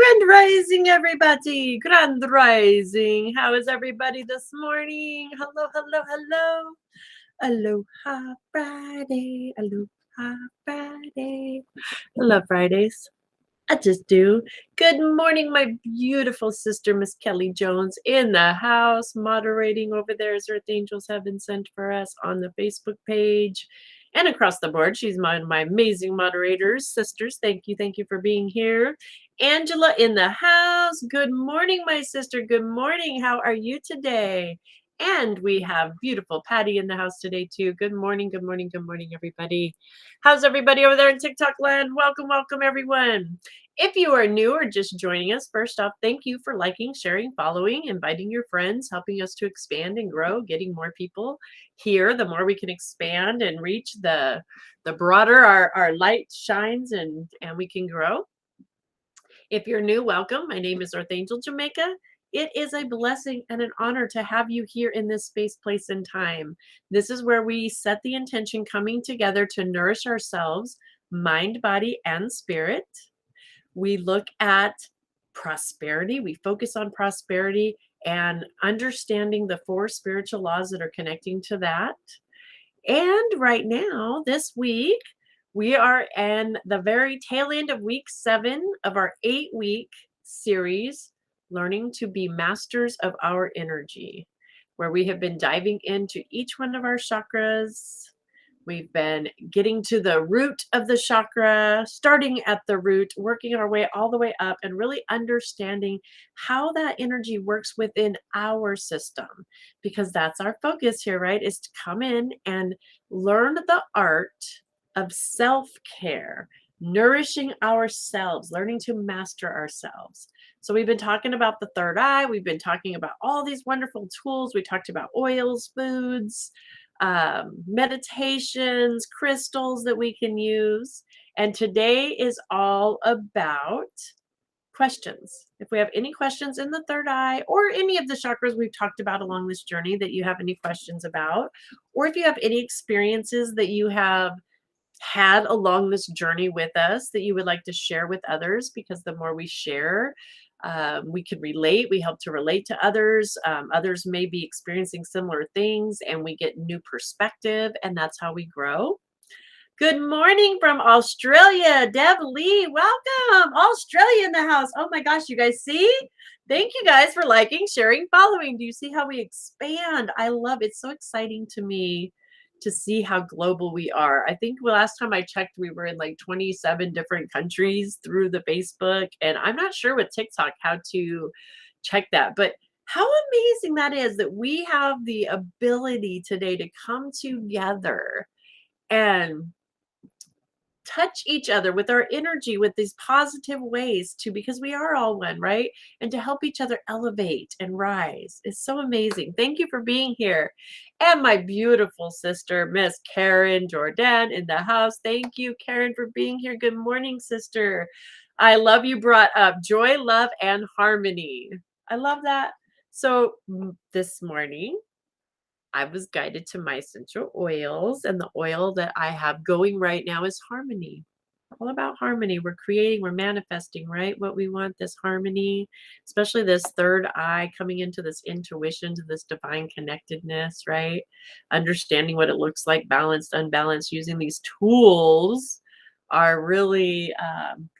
Grand Rising, everybody. Grand Rising. How is everybody this morning? Hello, hello, hello. Aloha Friday. Aloha Friday. I love Fridays. I just do. Good morning, my beautiful sister, Miss Kelly Jones, in the house, moderating over there as Earth Angels have been sent for us on the Facebook page and across the board. She's my amazing moderators, sisters. Thank you. Thank you for being here. Angela in the house. Good morning, my sister. Good morning. How are you today? And we have beautiful Patty in the house today, too. Good morning, good morning, good morning, everybody. How's everybody over there in TikTok land? Welcome, welcome, everyone. If you are new or just joining us, first off, thank you for liking, sharing, following, inviting your friends, helping us to expand and grow, getting more people here. The more we can expand and reach, the broader our light shines and we can grow. If you're new, welcome. My name is Earth Angel Jamaica. It is a blessing and an honor to have you here in this space, place, and time. This is where we set the intention coming together to nourish ourselves, mind, body, and spirit. We look at prosperity. We focus on prosperity and understanding the 4 spiritual laws that are connecting to that. And right now, this week, we are in the very tail end of week 7 of our 8-week series, Learning to be Masters of Our Energy, where we have been diving into each one of our chakras. We've been getting to the root of the chakra, starting at the root, working our way all the way up, and really understanding how that energy works within our system. Because that's our focus here, right? Is to come in and learn the art of self-care, nourishing ourselves, learning to master ourselves. So we've been talking about the third eye. We've been talking about all these wonderful tools. We talked about oils, foods, meditations, crystals that we can use. And today is all about questions. If we have any questions in the third eye or any of the chakras we've talked about along this journey that you have any questions about, or if you have any experiences that you have had along this journey with us that you would like to share with others, because the more we share, we can relate. We help to relate to others. Others may be experiencing similar things and we get new perspective, and that's how we grow. Good morning from Australia, Deb Lee. Welcome. Australia in the house. Oh my gosh, you guys see? Thank you guys for liking, sharing, following. Do you see how we expand? I love it. It's so exciting to me to see how global we are. I think last time I checked, we were in like 27 different countries through the Facebook, and I'm not sure with TikTok how to check that, but how amazing that is that we have the ability today to come together and touch each other with our energy, with these positive ways to, because we are all one, right? And to help each other elevate and rise. It's so amazing. Thank you for being here. And my beautiful sister, Miss Karen Jordan in the house. Thank you, Karen, for being here. Good morning, sister. I love you brought up joy, love, and harmony. I love that. So this morning, I was guided to my essential oils, and the oil that I have going right now is harmony. All about harmony. We're creating, we're manifesting, right? What we want, this harmony, especially this third eye coming into this intuition, to this divine connectedness, right? Understanding what it looks like, balanced, unbalanced, using these tools are really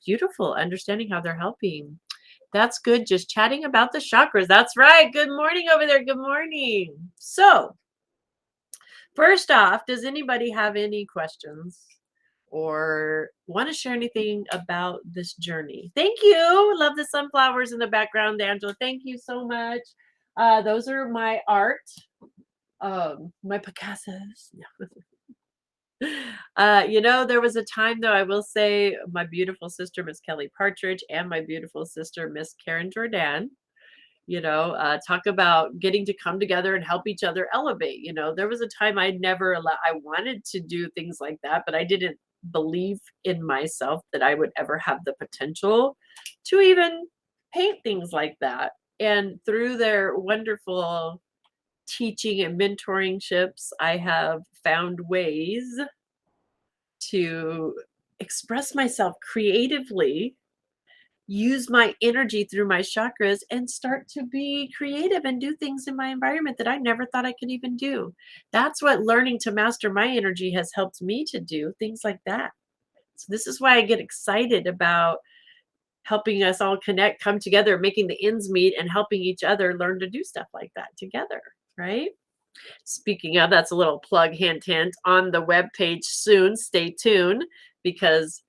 beautiful. Understanding how they're helping. That's good. Just chatting about the chakras. That's right. Good morning over there. Good morning. So, first off, does anybody have any questions or want to share anything about this journey? Thank you. Love the sunflowers in the background, Angela. Thank you so much. Those are my art, my Picassos. There was a time, though, I will say, my beautiful sister, Miss Kelly Partridge, and my beautiful sister, Miss Karen Jordan, talk about getting to come together and help each other elevate. There was a time I wanted to do things like that, but I didn't believe in myself that I would ever have the potential to even paint things like that. And through their wonderful teaching and mentoringships, I have found ways to express myself creatively use my energy through my chakras and start to be creative and do things in my environment that I never thought I could even do. That's what learning to master my energy has helped me to do, things like that. So this is why I get excited about helping us all connect, come together, making the ends meet, and helping each other learn to do stuff like that together, right? Speaking of, that's a little plug, hint, hint, on the webpage soon. Stay tuned because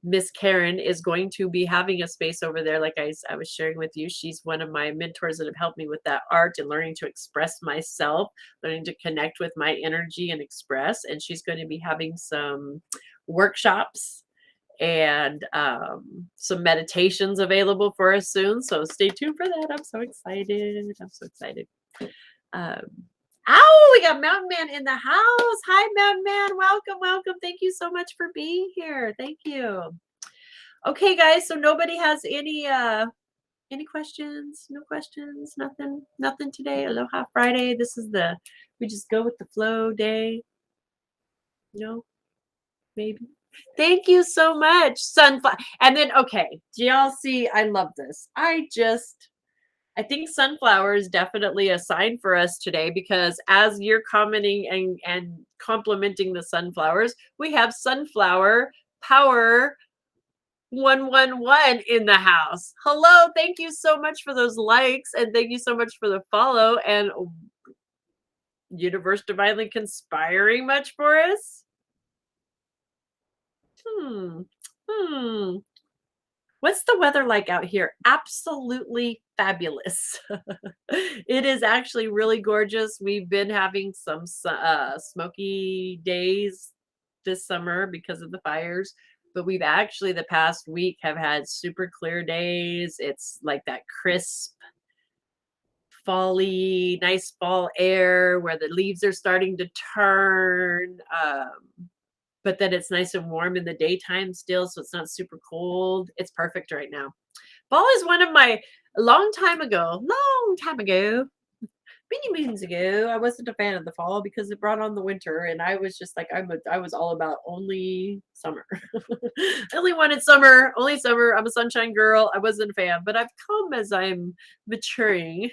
Miss Karen is going to be having a space over there. Like I was sharing with you, she's one of my mentors that have helped me with that art and learning to express myself, learning to connect with my energy and express. And she's going to be having some workshops and some meditations available for us soon. So stay tuned for that. I'm so excited. I'm so excited. Um, we got Mountain Man in the house. Hi, Mountain Man. Welcome, welcome. Thank you so much for being here. Thank you. Okay, guys. So nobody has any questions? No questions. Nothing today. Aloha Friday. This is we just go with the flow day. No, maybe. Thank you so much, Sunflower. And then, okay, do y'all see? I love this. I think sunflower is definitely a sign for us today because as you're commenting and complimenting the sunflowers, we have sunflower power 111 in the house. Hello, thank you so much for those likes and thank you so much for the follow and universe divinely conspiring much for us. Hmm. What's the weather like out here? Absolutely fabulous. It is actually really gorgeous. We've been having some smoky days this summer because of the fires, but we've actually the past week have had super clear days. It's like that crisp, fally, nice fall air where the leaves are starting to turn. But then it's nice and warm in the daytime still, so it's not super cold. It's perfect right now. Fall is one of my long time ago, many moons ago, I wasn't a fan of the fall because it brought on the winter, and I was just like, I was all about only summer. I only wanted summer, only summer. I'm a sunshine girl. I wasn't a fan, but I've come as I'm maturing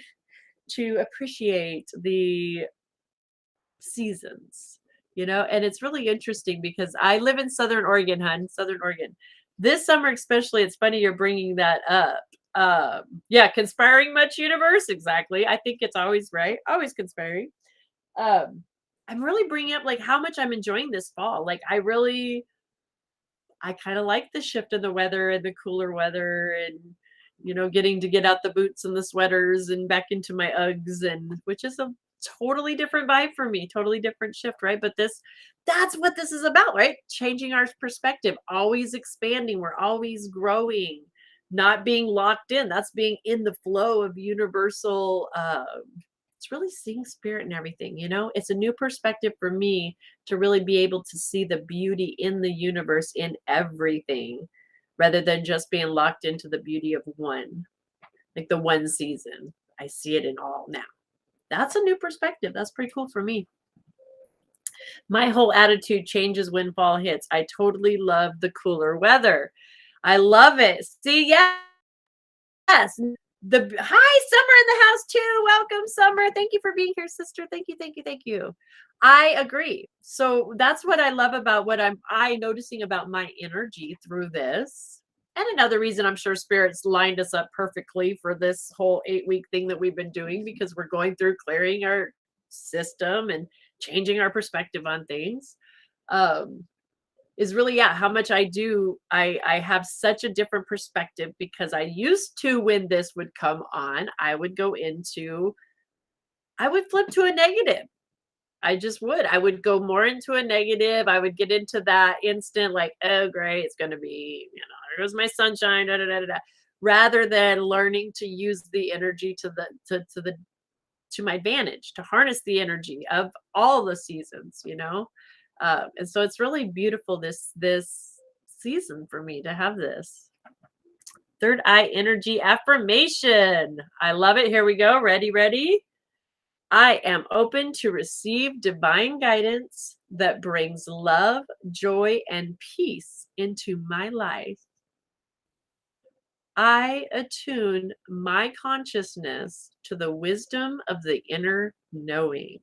to appreciate the seasons, and it's really interesting because I live in Southern Oregon, Southern Oregon. This summer, especially, it's funny you're bringing that up. Yeah, conspiring much universe, exactly. I think it's always right, always conspiring. Um, I'm really bringing up like how much I'm enjoying this fall. Like I kind of like the shift in the weather and the cooler weather and getting to get out the boots and the sweaters and back into my Uggs and which is a totally different vibe for me, totally different shift, right? But that's what this is about, right? Changing our perspective, always expanding, we're always growing, not being locked in. That's being in the flow of universal it's really seeing spirit and everything, it's a new perspective for me to really be able to see the beauty in the universe in everything rather than just being locked into the beauty of one, like the one season. I see it in all now. That's a new perspective. That's pretty cool for me. My whole attitude changes when fall hits. I totally love the cooler weather. I love it. See, yes. Hi, Summer in the house too. Welcome, Summer. Thank you for being here, sister. Thank you, thank you, thank you. I agree. So that's what I love about what I noticing about my energy through this. And another reason I'm sure spirits lined us up perfectly for this whole 8-week thing that we've been doing because we're going through clearing our system and changing our perspective on things. Is really, yeah, how much I have such a different perspective because I used to, when this would come on, I would flip to a negative. I just would. I would go more into a negative. I would get into that instant, like, oh, great, it's going to be, there goes my sunshine, da, da, da, da, da, rather than learning to use the energy to my advantage, to harness the energy of all the seasons, and so it's really beautiful this season for me to have this third eye energy affirmation. I love it. Here we go. Ready? I am open to receive divine guidance that brings love, joy, and peace into my life. I attune my consciousness to the wisdom of the inner knowing.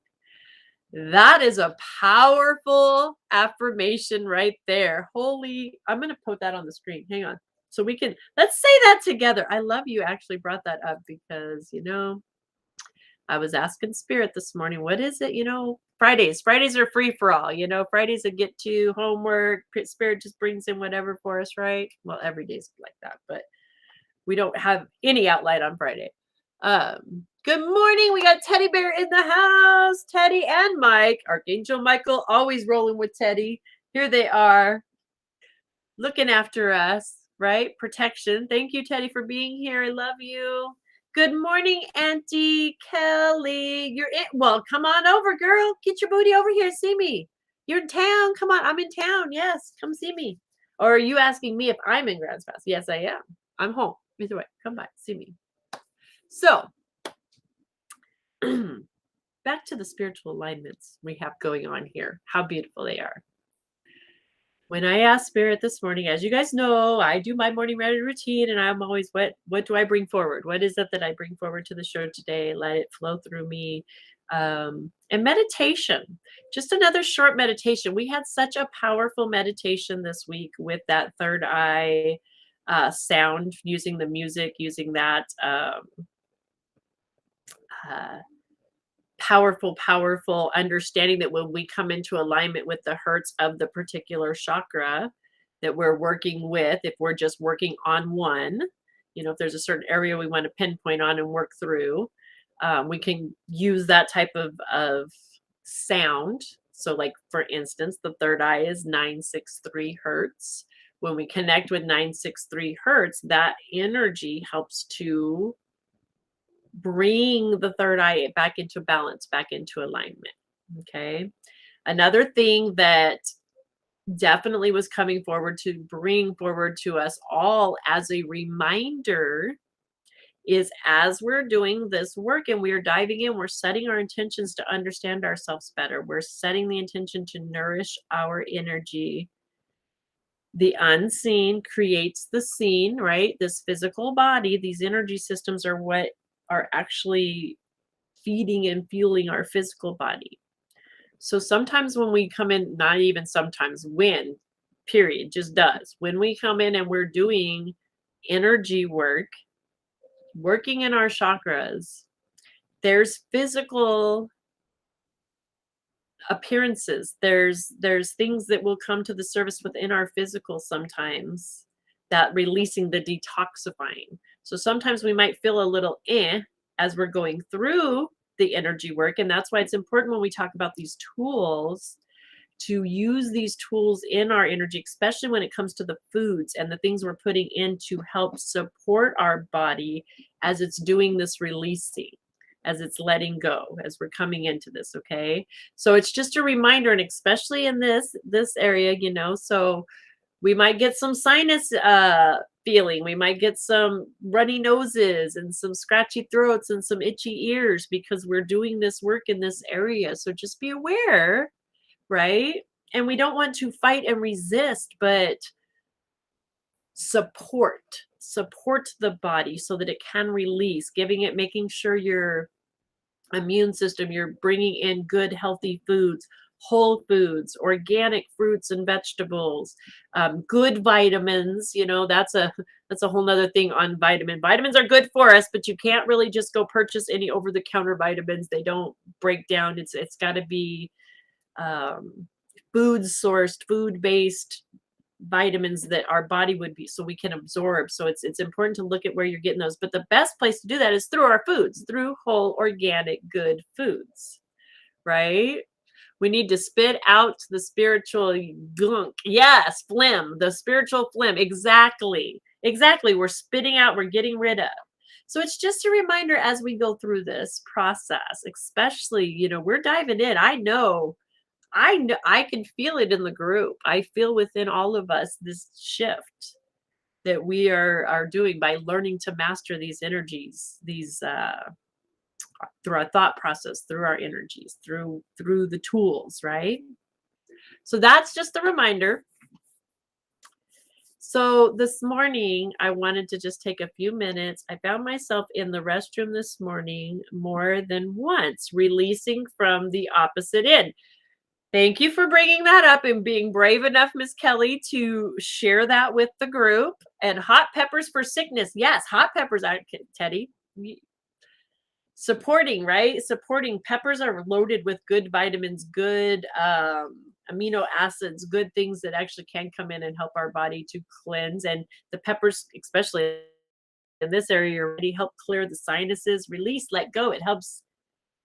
That is a powerful affirmation right there. Holy, I'm going to put that on the screen. Hang on. So let's say that together. I love you actually brought that up because, I was asking Spirit this morning, what is it? Fridays are free for all. Fridays I get to homework. Spirit just brings in whatever for us, right? Well, every day's like that, but we don't have any outlet on Friday. Good morning. We got Teddy Bear in the house. Teddy and Mike. Archangel Michael always rolling with Teddy. Here they are looking after us, right? Protection. Thank you, Teddy, for being here. I love you. Good morning, Auntie Kelly. You're in. Well, come on over, girl. Get your booty over here. See me. You're in town. Come on. I'm in town. Yes. Come see me. Or are you asking me if I'm in Grants Pass? Yes, I am. I'm home. Either way, come by. See me. So, back to the spiritual alignments we have going on here. How beautiful they are. When I asked Spirit this morning, as you guys know, I do my morning routine, and I'm always, what do I bring forward? What is it that I bring forward to the show today? Let it flow through me. And meditation, just another short meditation. We had such a powerful meditation this week with that third eye sound, using the music, using that powerful understanding that when we come into alignment with the hertz of the particular chakra that we're working with, if we're just working on one, if there's a certain area we want to pinpoint on and work through, we can use that type of sound. So like, for instance, the third eye is 963 hertz. When we connect with 963 hertz, that energy helps to bring the third eye back into balance, back into alignment. Okay. Another thing that definitely was coming forward to bring forward to us all as a reminder is, as we're doing this work and we're diving in, we're setting our intentions to understand ourselves better. We're setting the intention to nourish our energy. The unseen creates the seen, right? This physical body, these energy systems are what are actually feeding and fueling our physical body. So sometimes when we come in, not even sometimes, when, period, just does. When we come in and we're doing energy work, working in our chakras, there's physical appearances. There's things that will come to the surface within our physical sometimes, that releasing, the detoxifying. So sometimes we might feel a little as we're going through the energy work. And that's why it's important when we talk about these tools to use these tools in our energy, especially when it comes to the foods and the things we're putting in to help support our body as it's doing this releasing, as it's letting go, as we're coming into this. Okay. So it's just a reminder, and especially in this area, so we might get some sinus feeling. We might get some runny noses and some scratchy throats and some itchy ears because we're doing this work in this area. So just be aware, right? And we don't want to fight and resist, but support the body so that it can release, making sure your immune system, you're bringing in good, healthy foods, whole foods, organic fruits and vegetables, good vitamins. That's a whole nother thing on vitamins are good for us, but you can't really just go purchase any over-the-counter vitamins. They don't break down. It's got to be food-based vitamins that our body would be, so we can absorb. So it's important to look at where you're getting those, but the best place to do that is through our foods, through whole, organic, good foods, right? We need to spit out the spiritual gunk. Yes, phlegm, the spiritual phlegm. Exactly. We're spitting out, we're getting rid of. So it's just a reminder as we go through this process, especially, we're diving in. I know I can feel it in the group. I feel within all of us this shift that we are doing by learning to master these energies, through our thought process, through our energies, through the tools, right? So that's just a reminder. So this morning, I wanted to just take a few minutes. I found myself in the restroom this morning more than once, releasing from the opposite end. Thank you for bringing that up and being brave enough, Miss Kelly, to share that with the group. And hot peppers for sickness. Yes, hot peppers, Teddy. Supporting, right? Supporting. Peppers are loaded with good vitamins, good amino acids, good things that actually can come in and help our body to cleanse. And the peppers, especially in this area, already help clear the sinuses, release, let go. It helps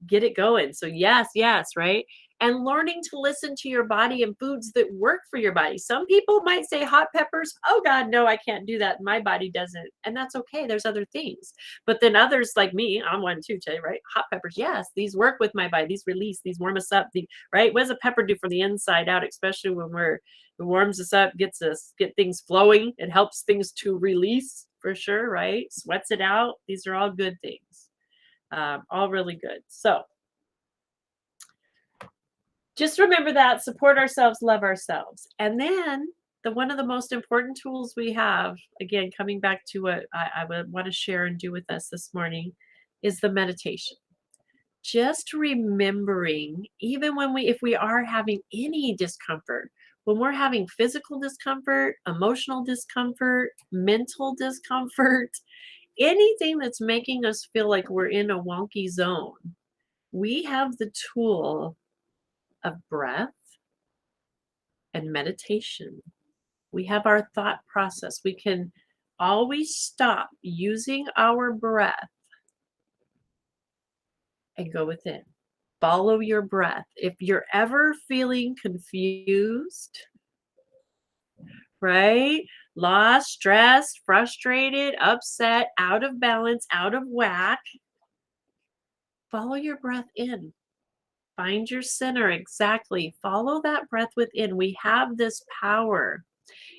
get it going. So yes, yes, right? And learning to listen to your body and foods that work for your body. Some people might say hot peppers, oh God, no, I can't do that. My body doesn't. And that's okay. There's other things. But then others like me, I'm one too, Jay, right? Hot peppers, yes, these work with my body. These release, these warm us up. Right? What does a pepper do from the inside out, especially when it warms us up, get things flowing. It helps things to release for sure, right? Sweats it out. These are all good things. All really good. So just remember that, support ourselves, love ourselves. And then one of the most important tools we have, again, coming back to what I would want to share and do with us this morning, is the meditation. Just remembering, even if we are having any discomfort, when we're having physical discomfort, emotional discomfort, mental discomfort, anything that's making us feel like we're in a wonky zone, we have the tool of breath and meditation. We have our thought process. We can always stop using our breath and go within. Follow your breath. If you're ever feeling confused, right? Lost, stressed, frustrated, upset, out of balance, out of whack, follow your breath in. Find your center exactly. Follow that breath within. We have this power.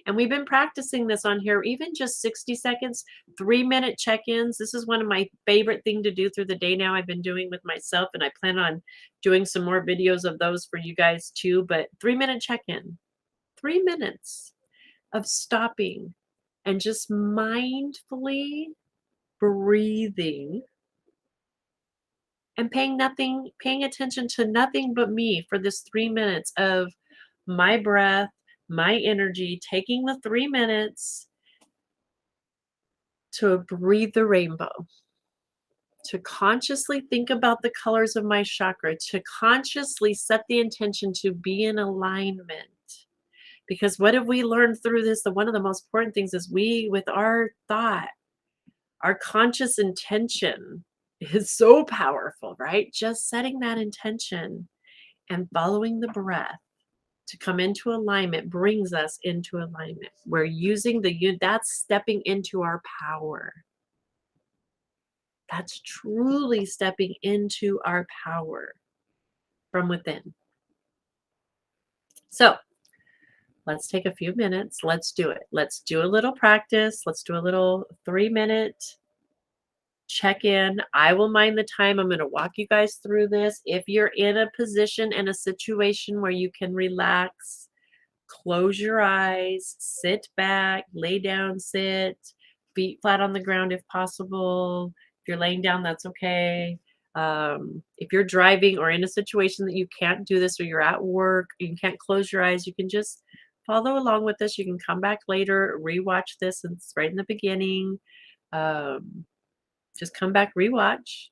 And we've been practicing this on here, even just 60 seconds, 3-minute check-ins. This is one of my favorite things to do through the day now. I've been doing with myself, and I plan on doing some more videos of those for you guys too. But 3-minute check-in, 3 minutes of stopping and just mindfully breathing and paying attention to nothing but me for this 3 minutes of my breath, my energy, taking the 3 minutes to breathe the rainbow, to consciously think about the colors of my chakra, to consciously set the intention to be in alignment. Because what have we learned through this? One of the most important things is with our thought, our conscious intention is so powerful, right? Just setting that intention and following the breath to come into alignment brings us into alignment. We're using that's stepping into our power. That's truly stepping into our power from within. So let's take a few minutes. Let's do it. Let's do a little practice. Let's do a little 3-minute check in. I will mind the time. I'm going to walk you guys through this. If you're in a position and a situation where you can relax, close your eyes, sit back, lay down, sit, feet flat on the ground if possible. If you're laying down, that's okay. If you're driving or in a situation that you can't do this, or you're at work, you can't close your eyes, you can just follow along with this. You can come back later, rewatch this, and it's right in the beginning. Just come back, rewatch,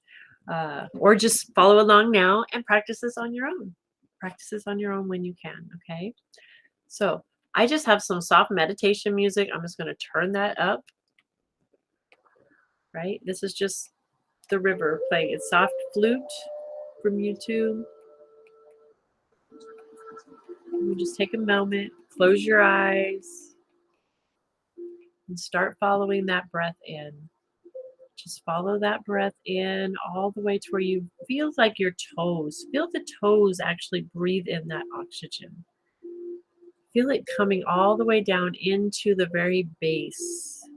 or just follow along now and practice this on your own. Practice this on your own when you can, okay? So I just have some soft meditation music. I'm just going to turn that up, right? This is just the river playing its soft flute from YouTube. You just take a moment, close your eyes, and start following that breath in. Just follow that breath in all the way to where you feel like your toes. Feel the toes actually breathe in that oxygen. Feel it coming all the way down into the very base.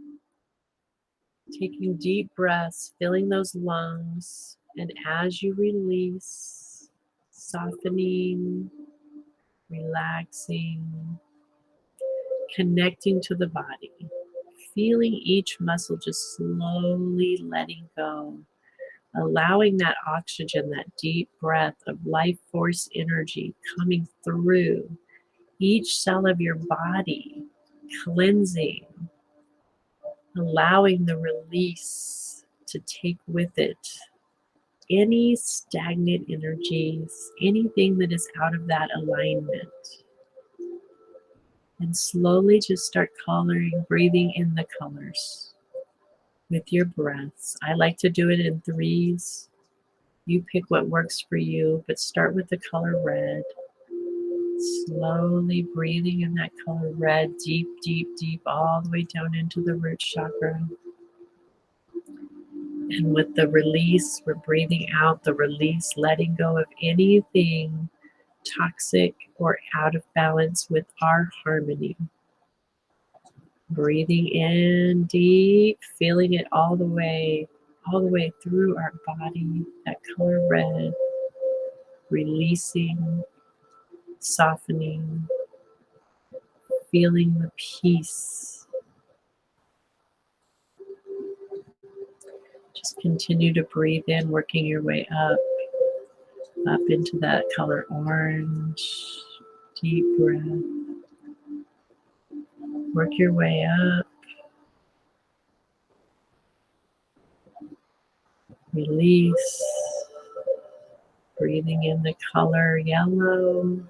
Taking deep breaths, filling those lungs, and as you release, softening, relaxing, connecting to the body, feeling each muscle just slowly letting go, allowing that oxygen, that deep breath of life force energy coming through each cell of your body, cleansing, allowing the release to take with it any stagnant energies, anything that is out of that alignment. And slowly just start coloring, breathing in the colors with your breaths. I like to do it in threes. You pick what works for you, but start with the color red. Slowly breathing in that color red, deep, deep, deep, all the way down into the root chakra. And with the release, we're breathing out the release, letting go of anything toxic or out of balance with our harmony. Breathing in deep, feeling it all the way through our body, that color red, releasing, softening, feeling the peace. Just continue to breathe in, working your way up into that color orange. Deep breath. Work your way up. Release. Breathing in the color yellow.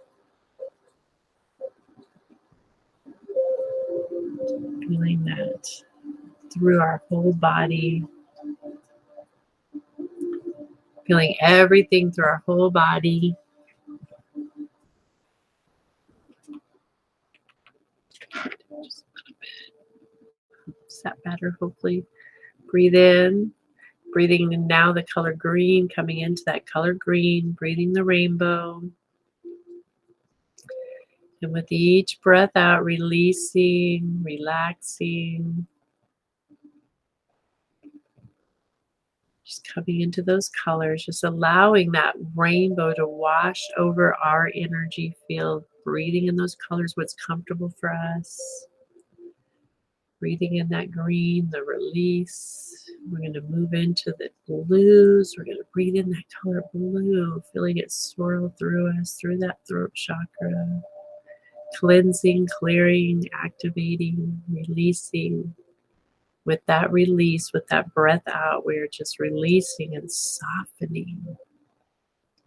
Feeling that through our whole body. Feeling everything through our whole body. Just a little bit. Is that better? Hopefully. Breathe in. Breathing in now the color green, coming into that color green. Breathing the rainbow. And with each breath out, releasing, relaxing. Just coming into those colors, just allowing that rainbow to wash over our energy field. Breathing in those colors, what's comfortable for us. Breathing in that green, the release. We're going to move into the blues. We're going to breathe in that color blue, feeling it swirl through us, through that throat chakra. Cleansing, clearing, activating, releasing. With that release, with that breath out, we're just releasing and softening.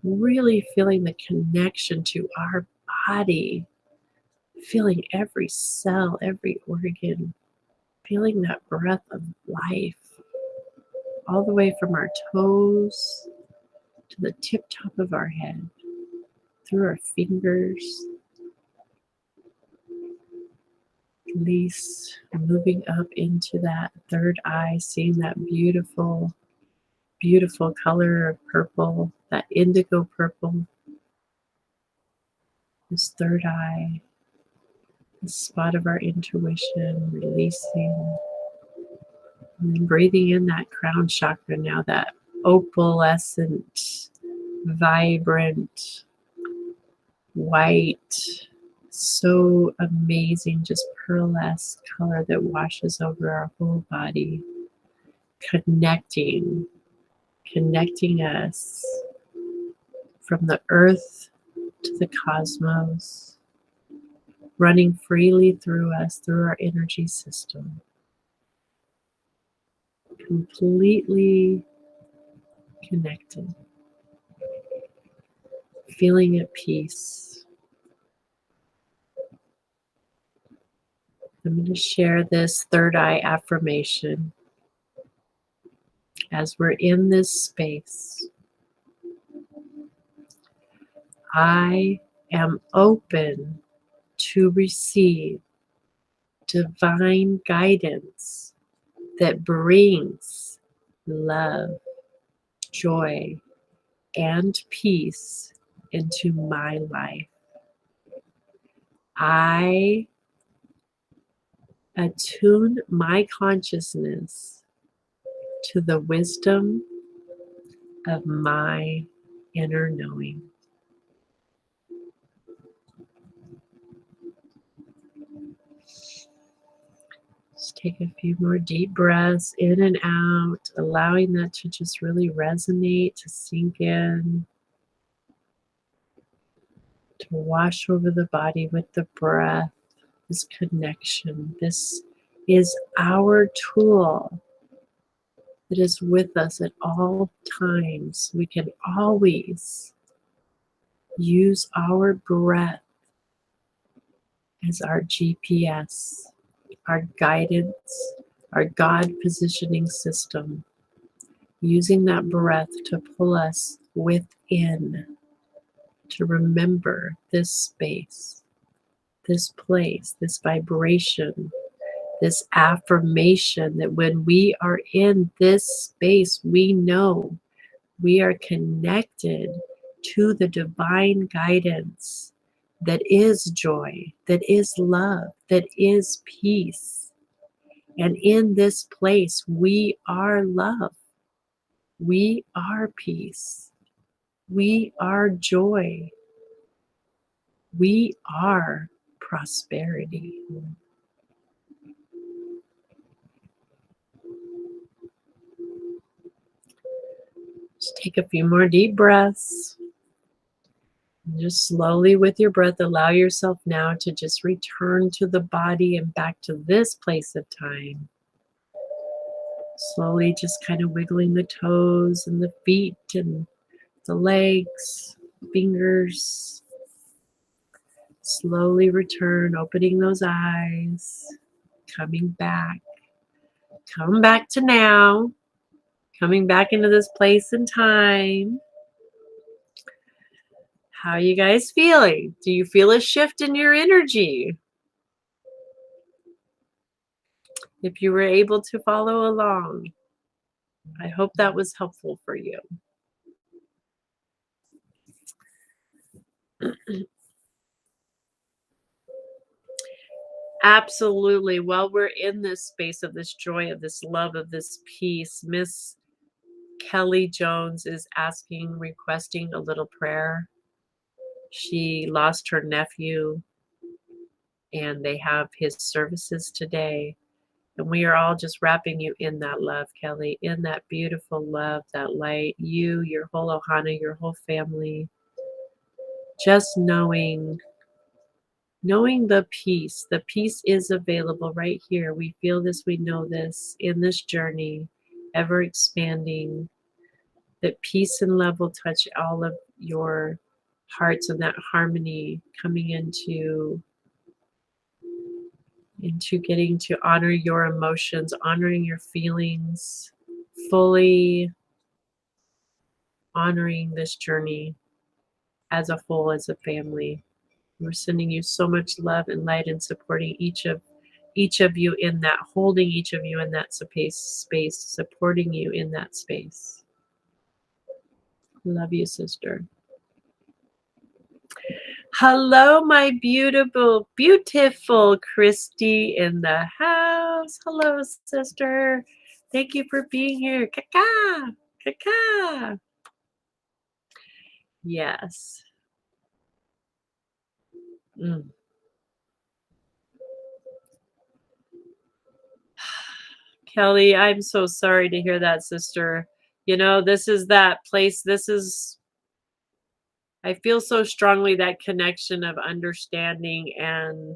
Really feeling the connection to our body. Feeling every cell, every organ. Feeling that breath of life. All the way from our toes to the tip top of our head. Through our fingers. Release, moving up into that third eye, seeing that beautiful, beautiful color of purple, that indigo purple. This third eye, the spot of our intuition, releasing. And then breathing in that crown chakra now, that opalescent, vibrant, white, so amazing, just pearlesque color that washes over our whole body, connecting us from the earth to the cosmos, running freely through us, through our energy system, completely connected, feeling at peace. I'm going to share this third eye affirmation as we're in this space. I am open to receive divine guidance that brings love, joy, and peace into my life. I attune my consciousness to the wisdom of my inner knowing. Take a few more deep breaths in and out, allowing that to just really resonate, to sink in, to wash over the body with the breath, this connection. This is our tool that is with us at all times. We can always use our breath as our GPS, our guidance, our God positioning system, using that breath to pull us within, to remember this space, this place, this vibration, this affirmation that when we are in this space, we know we are connected to the divine guidance that is joy, that is love, that is peace. And in this place, we are love. We are peace. We are joy. We are prosperity. Just take a few more deep breaths. And just slowly with your breath, allow yourself now to just return to the body and back to this place of time. Slowly just kind of wiggling the toes and the feet and the legs, fingers. Slowly return, opening those eyes, coming back. Come back to now, coming back into this place and time. How are you guys feeling? Do you feel a shift in your energy? If you were able to follow along, I hope that was helpful for you. Absolutely. While we're in this space of this joy, of this love, of this peace, Miss Kelly Jones is requesting a little prayer. She lost her nephew and they have his services today. And we are all just wrapping you in that love, Kelly, in that beautiful love, that light, you, your whole Ohana, your whole family. Just knowing the peace. The peace is available right here. We feel this, we know this in this journey, ever expanding. That peace and love will touch all of your hearts, and that harmony coming into getting to honor your emotions, honoring your feelings, fully honoring this journey as a whole, as a family. We're sending you so much love and light and supporting each of you in that, holding each of you in that space, supporting you in that space. Love you, sister. Hello, my beautiful Christy in the house. Hello, sister. Thank you for being here. Kaka, kaka. Yes. Mm. Kelly, I'm so sorry to hear that, sister. You know, this is that place. I feel so strongly that connection of understanding and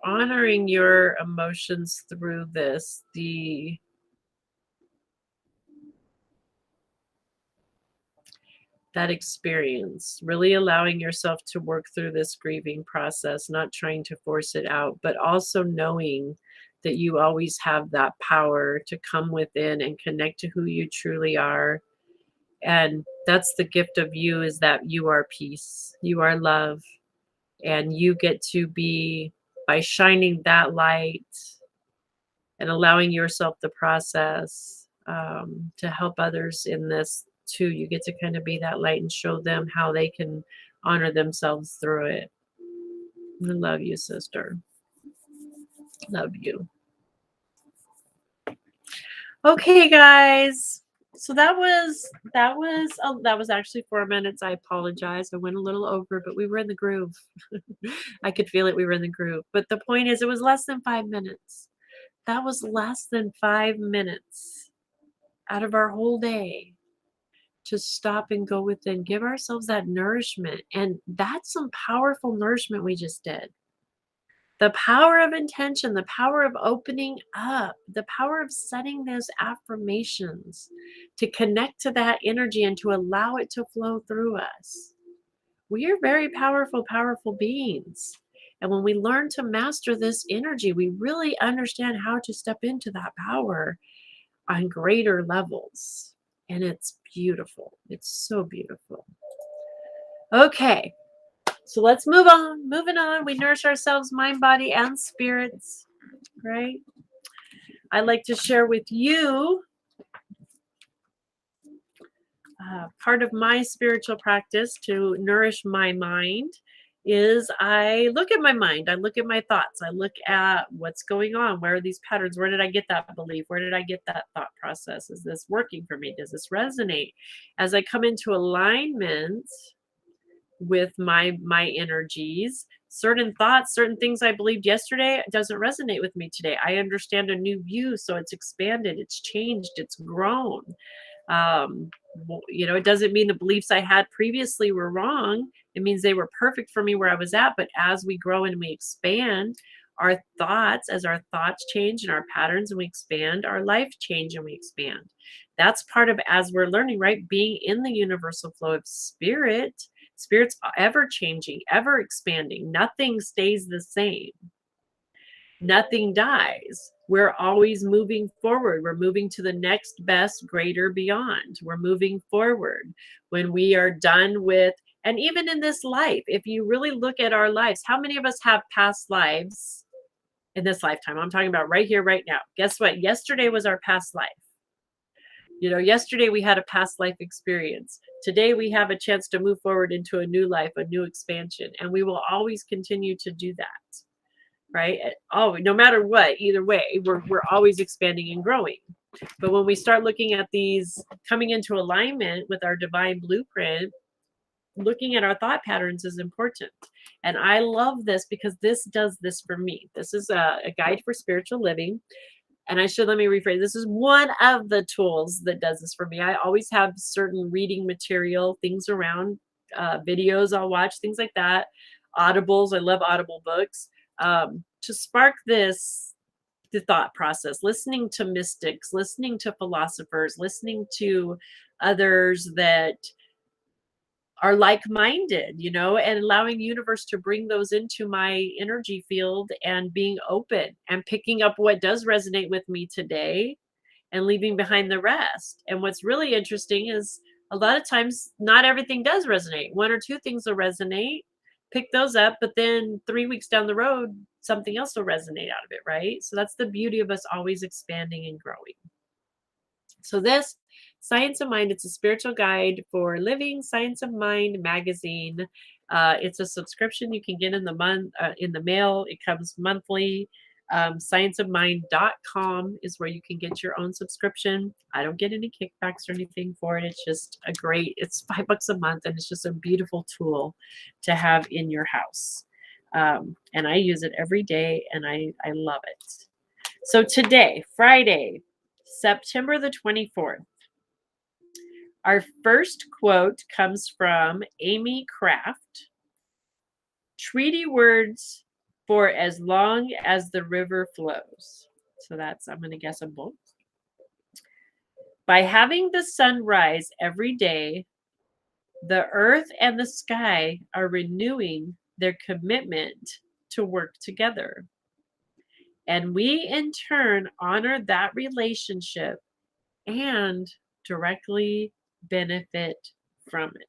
honoring your emotions through this. That experience, really allowing yourself to work through this grieving process, not trying to force it out, but also knowing that you always have that power to come within and connect to who you truly are. And that's the gift of you, is that you are peace, you are love, and you get to be, by shining that light and allowing yourself the process to help others in this too. You get to kind of be that light and show them how they can honor themselves through it. I love you, sister. Love you. Okay, guys. So that was actually 4 minutes. I apologize. I went a little over, but we were in the groove. I could feel it. We were in the groove. But the point is, it was less than 5 minutes. That was less than 5 minutes out of our whole day to stop and go within, give ourselves that nourishment. And that's some powerful nourishment we just did. The power of intention, the power of opening up, the power of setting those affirmations to connect to that energy and to allow it to flow through us. We are very powerful, powerful beings. And when we learn to master this energy, we really understand how to step into that power on greater levels. And it's beautiful. It's so beautiful. Okay. So let's move on. Moving on. We nourish ourselves, mind, body, and spirits. Right? I'd like to share with you part of my spiritual practice to nourish my mind is I look at my mind, I look at my thoughts, I look at what's going on, where are these patterns, where did I get that belief, where did I get that thought process, is this working for me, does this resonate? As I come into alignment with my energies, certain thoughts, certain things I believed yesterday doesn't resonate with me today. I understand a new view, so it's expanded, it's changed, it's grown. It doesn't mean the beliefs I had previously were wrong. It means they were perfect for me where I was at. But as we grow and we expand our thoughts, as our thoughts change and our patterns and we expand, our life change and we expand. That's part of, as we're learning, right? Being in the universal flow of spirit. Spirit's ever changing, ever expanding. Nothing stays the same. Nothing dies. We're always moving forward. We're moving to the next best, greater, beyond. We're moving forward. When we are done with, and even in this life, if you really look at our lives, how many of us have past lives in this lifetime? I'm talking about right here, right now. Guess what? Yesterday was our past life. Yesterday we had a past life experience. Today we have a chance to move forward into a new life, a new expansion, and we will always continue to do that. Right? Oh, no matter what, either way, we're always expanding and growing. But when we start looking at these, coming into alignment with our divine blueprint, looking at our thought patterns is important. And I love this because this does this for me. This is a guide for spiritual living. And let me rephrase, this is one of the tools that does this for me. I always have certain reading material, things around, videos I'll watch, things like that. Audibles, I love Audible books. To spark the thought process, listening to mystics, listening to philosophers, listening to others that are like-minded, and allowing the universe to bring those into my energy field and being open and picking up what does resonate with me today and leaving behind the rest. And what's really interesting is a lot of times not everything does resonate. One or two things will resonate, pick those up, but then 3 weeks down the road, something else will resonate out of it, right? So that's the beauty of us always expanding and growing. So this Science of Mind, it's a spiritual guide for living. Science of Mind magazine. It's a subscription you can get in the mail. It comes monthly. Scienceofmind.com is where you can get your own subscription. I don't get any kickbacks or anything for it. It's just it's $5 a month, and it's just a beautiful tool to have in your house. And I use it every day, and I love it. So today, Friday, September the 24th, our first quote comes from Amy Craft. Treaty words for as long as the river flows. So that's, I'm going to guess, a book. By having the sun rise every day, the earth and the sky are renewing their commitment to work together. And we, in turn, honor that relationship and directly benefit from it.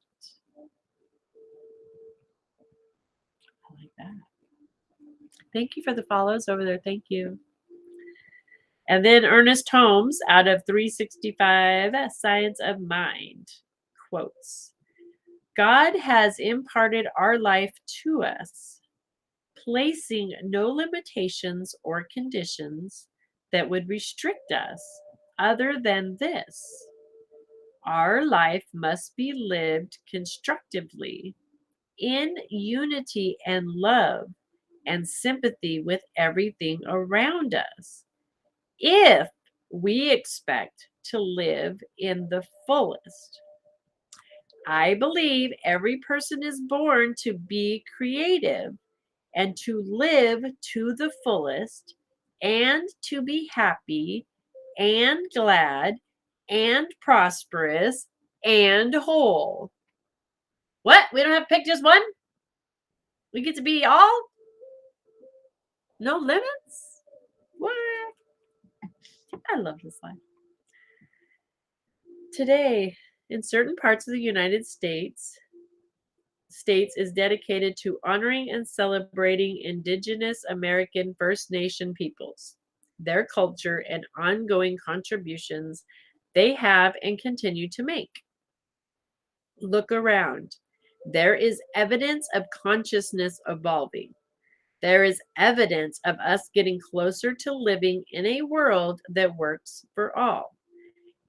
I like that. Thank you for the follows over there. Thank you. And then Ernest Holmes, out of 365 Science of Mind, quotes, God has imparted our life to us, placing no limitations or conditions that would restrict us other than this. Our life must be lived constructively in unity and love and sympathy with everything around us if we expect to live in the fullest. I believe every person is born to be creative and to live to the fullest and to be happy and glad and prosperous and whole. What? We don't have to pick just one? We get to be all? No limits? What? I love this line. Today, in certain parts of the United States is dedicated to honoring and celebrating Indigenous American First Nation peoples, their culture, and ongoing contributions they have and continue to make. Look around. There is evidence of consciousness evolving. There is evidence of us getting closer to living in a world that works for all.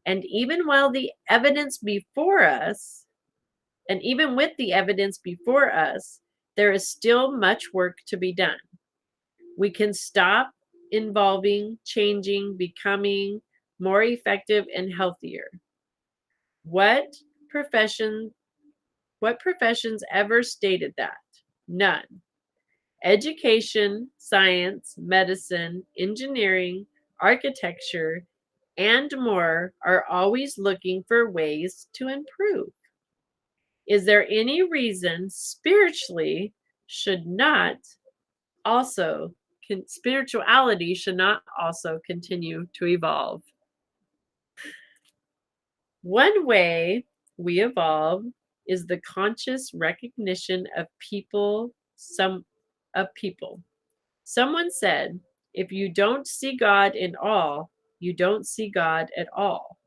And even while the evidence before us, and even with the evidence before us, there is still much work to be done. We can stop involving, changing, becoming more effective and healthier. What professions ever stated that? None. Education, science, medicine, engineering, architecture, and more are always looking for ways to improve. Is there any reason spirituality should not also continue to evolve? One way we evolve is the conscious recognition of people. Someone said, if you don't see God in all, you don't see God at all.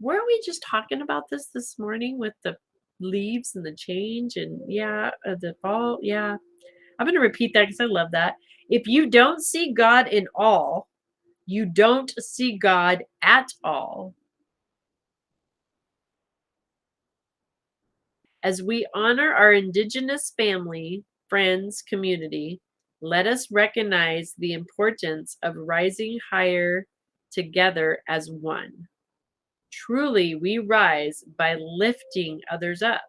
Weren't we just talking about this morning with the leaves and the change and the fall? Yeah. I'm going to repeat that because I love that. If you don't see God in all, you don't see God at all. As we honor our Indigenous family, friends, community, let us recognize the importance of rising higher together as one. Truly, we rise by lifting others up.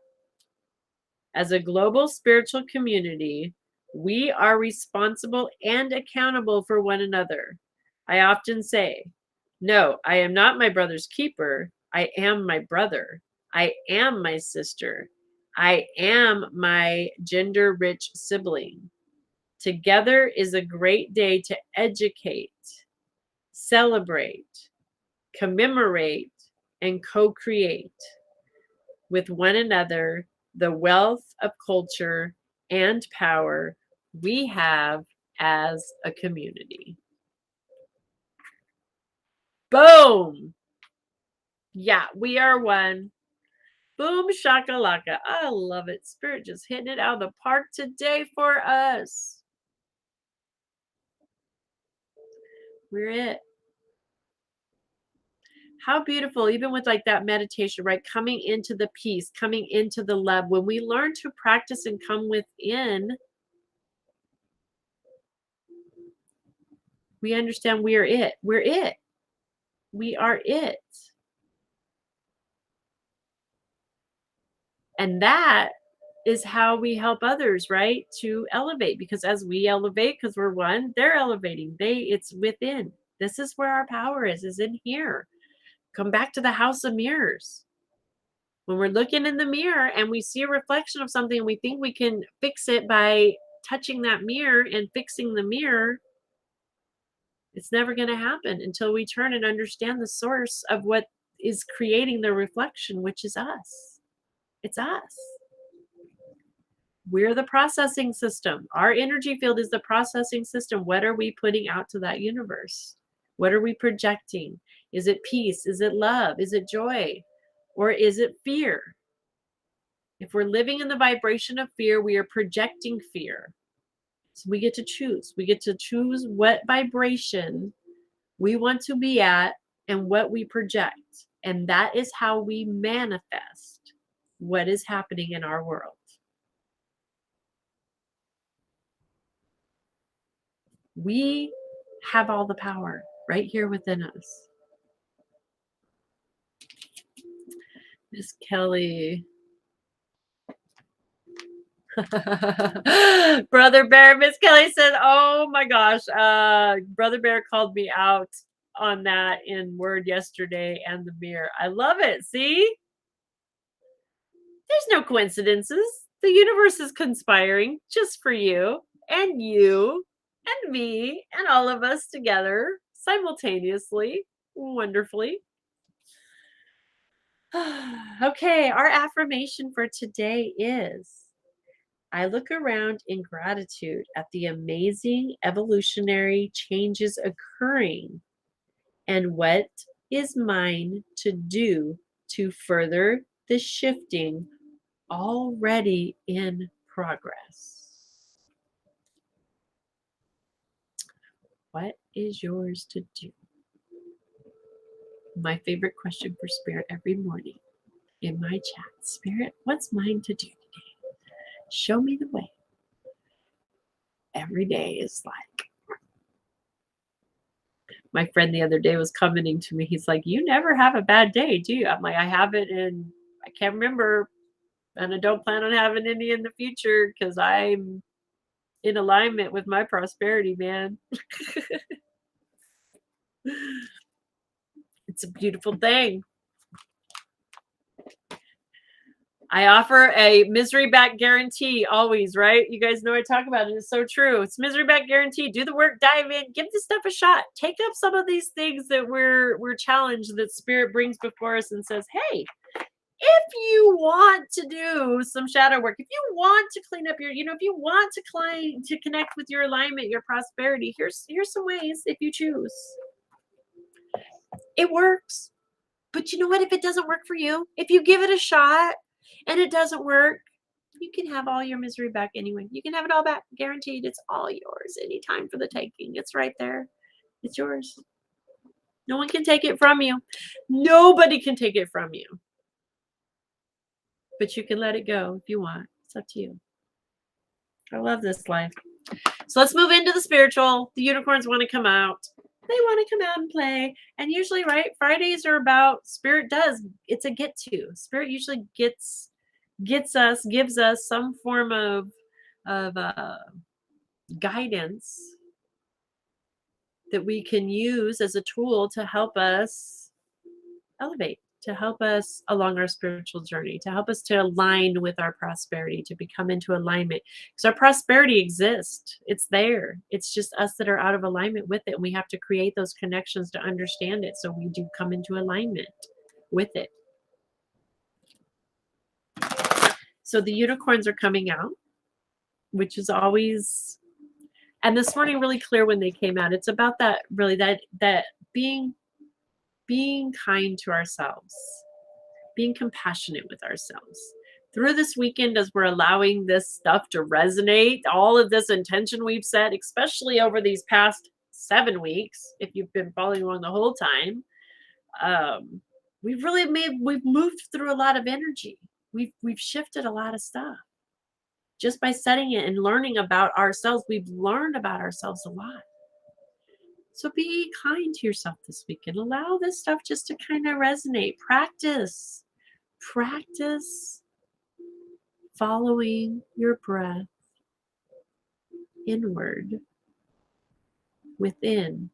As a global spiritual community, we are responsible and accountable for one another. I often say, no, I am not my brother's keeper. I am my brother. I am my sister. I am my gender-rich sibling. Together is a great day to educate, celebrate, commemorate, and co-create with one another the wealth of culture and power we have as a community. Boom! Yeah, we are one. Boom shakalaka. I love it. Spirit just hitting it out of the park today for us. We're it. How beautiful, even with like that meditation, right? Coming into the peace, coming into the love. When we learn to practice and come within, we understand we are it. We're it. We are it. And that is how we help others, right? To elevate, because as we elevate, because we're one, they're elevating. It's within. This is where our power is in here. Come back to the house of mirrors. When we're looking in the mirror and we see a reflection of something and we think we can fix it by touching that mirror and fixing the mirror, it's never going to happen until we turn and understand the source of what is creating the reflection, which is us. It's us. We're the processing system. Our energy field is the processing system. What are we putting out to that universe? What are we projecting? Is it peace? Is it love? Is it joy? Or is it fear? If we're living in the vibration of fear, we are projecting fear. So we get to choose. We get to choose what vibration we want to be at and what we project. And that is how we manifest what is happening in our world. We have all the power right here within us. Miss Kelly. Brother Bear, Miss Kelly said, oh my gosh, Brother Bear called me out on that in Word yesterday and the mirror. I love it. See? There's no coincidences. The universe is conspiring just for you and me and all of us together simultaneously, wonderfully. Okay, our affirmation for today is, I look around in gratitude at the amazing evolutionary changes occurring and what is mine to do to further the shifting already in progress. What is yours to do? My favorite question for Spirit every morning in my chat. Spirit, what's mine to do today? Show me the way. Every day is like, my friend the other day was commenting to me. He's like, you never have a bad day, do you? I'm like, I have it, and I can't remember, and I don't plan on having any in the future because I'm in alignment with my prosperity, man. It's a beautiful thing. I offer a misery back guarantee always, right? You guys know I talk about it. It's so true. It's misery back guarantee. Do the work, dive in, give this stuff a shot. Take up some of these things that we're challenged, that Spirit brings before us and says, hey, if you want to do some shadow work, if you want to clean up your, if you want to connect with your alignment, your prosperity, here's some ways if you choose. It works. But you know what? If it doesn't work for you, if you give it a shot and it doesn't work, you can have all your misery back anyway. You can have it all back, guaranteed. It's all yours anytime for the taking. It's right there. It's yours. No one can take it from you. Nobody can take it from you. But you can let it go if you want. It's up to you. I love this life. So let's move into the spiritual. The unicorns want to come out. They want to come out and play. And usually, right, Fridays are about, Spirit does. It's a get to. Spirit usually gives us some form of guidance that we can use as a tool to help us elevate, to help us along our spiritual journey, to help us to align with our prosperity, to become into alignment. Because our prosperity exists. It's there. It's just us that are out of alignment with it. And we have to create those connections to understand it. So we do come into alignment with it. So the unicorns are coming out, which is always, and this morning really clear when they came out. It's about that, really, that being kind to ourselves, being compassionate with ourselves. Through this weekend, as we're allowing this stuff to resonate, all of this intention we've set, especially over these past 7 weeks, if you've been following along the whole time, we've moved through a lot of energy. We've shifted a lot of stuff. Just by setting it and learning about ourselves, we've learned about ourselves a lot. So be kind to yourself this week and allow this stuff just to kind of resonate. Practice following your breath inward, within,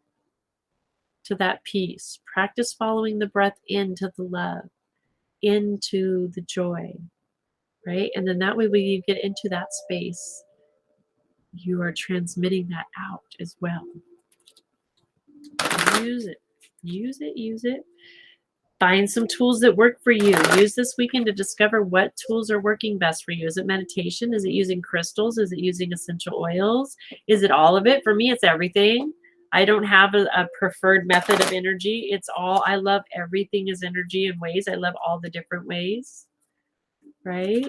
to that peace. Practice following the breath into the love, into the joy, right? And then that way, when you get into that space, you are transmitting that out as well. Use it. Find some tools that work for you. Use this weekend to discover what tools are working best for you. Is it meditation? Is it using crystals? Is it using essential oils? Is it all of it? For me, it's everything. I don't have a preferred method of energy. It's all, I love everything is energy in ways. I love all the different ways, right?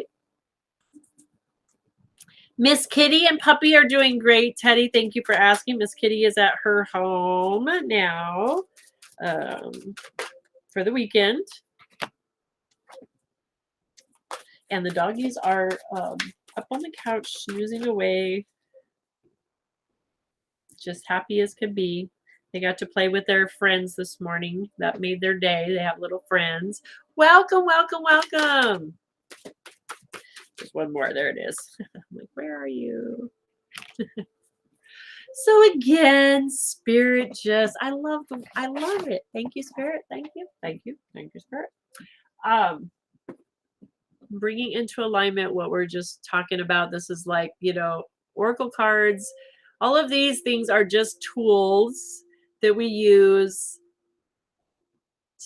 Miss Kitty and Puppy are doing great. Teddy, thank you for asking. Miss Kitty is at her home now for the weekend. And the doggies are up on the couch snoozing away, just happy as could be. They got to play with their friends this morning. That made their day. They have little friends. Welcome, welcome, welcome. Just one more. There it is. I'm like, where are you? So again, Spirit I love it. Thank you, Spirit. Thank you. Thank you. Thank you, Spirit. Bringing into alignment what we're just talking about. This is like, oracle cards. All of these things are just tools that we use